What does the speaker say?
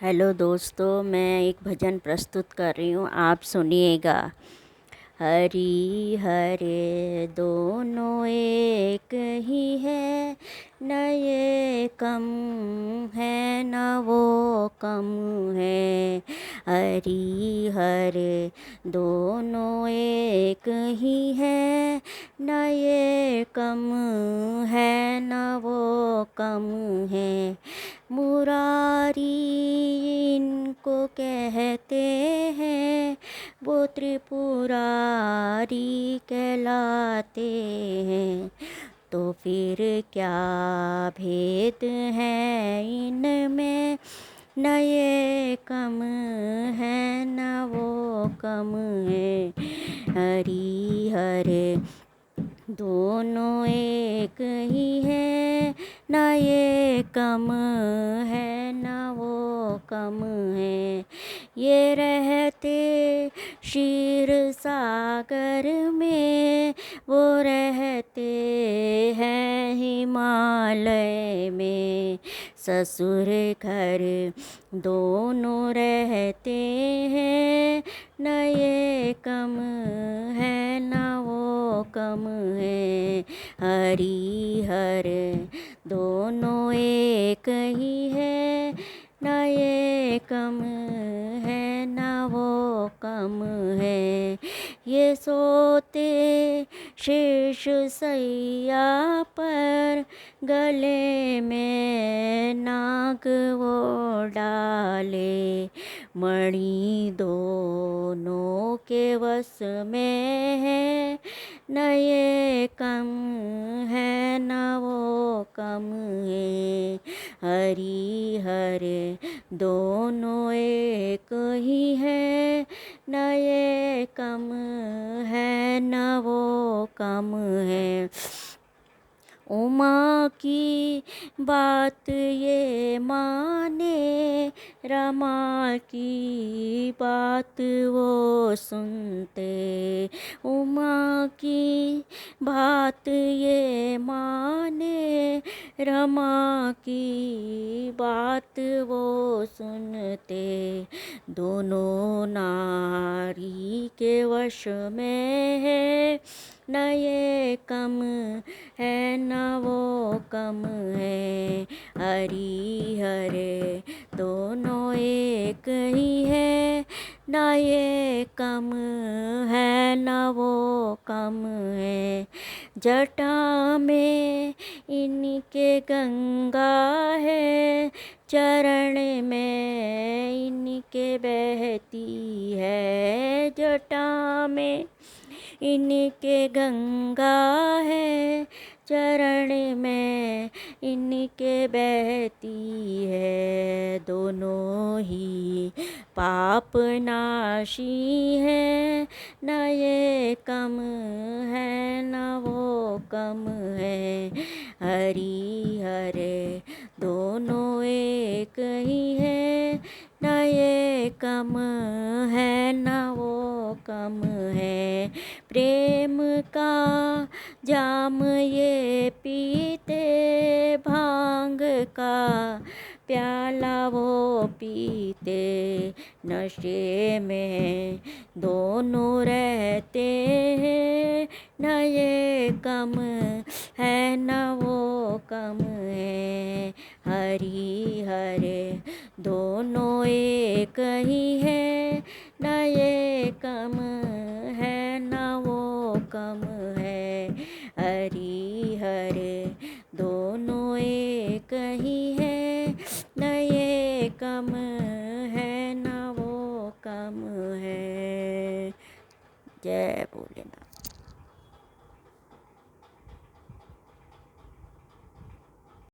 Hello दोस्तों, मैं एक भजन प्रस्तुत कर रही हूँ, आप सुनिएगा। हरि हरे दोनों एक ही है, न ये कम है न वो कम है। हरि हरे दोनों एक ही है, न ये कम है न वो कम है। मुरारी इनको कहते हैं, वो त्रिपुरारी कहलाते हैं। तो फिर क्या भेद है इनमें, न ये कम है न वो कम है। हरि हरे दोनों एक ही है, न ये कम है न वो कम है। ये रहते क्षीर सागर में, वो रहते हैं हिमालय में। ससुर घर दोनों रहते हैं, न ये कम है न वो कम है। हरि हरे दोनों एक ही है, न ये कम है न वो कम है। ये सोते शीश सैया पर, गले में नाग वो डाले। मणि दोनों के वश में है, न ये कम है न वो कम है। हरि हरे दोनों एक ही है, न ये कम है न वो कम है। उमा की बात ये माने, रमा की बात वो सुनते। उमा की बात ये माने, रमा की बात वो सुनते। दोनों नारी के वश में है, न ये कम है न वो कम है। हरि हरे दोनों एक ही है, न ये कम है न वो कम है। जटा में इनके गंगा है, चरण में इनके बहती है। जटा में इनके गंगा है, चरण में इनके बहती है। दोनों ही पाप नाशी है, न ये कम है न वो कम है। हरि हरे दोनों एक ही है, न ये कम है न वो कम है। प्रेम का जाम ये पीते, भांग का प्याला वो पीते। नशे में दोनों रहते हैं, न ये कम है न वो कम है। हरि हरे दोनों एक ही है, न ये कम है न वो कम है। हरि हरे दोनों एक ही है, न ये कम है न वो कम है। जय भोलेनाथ।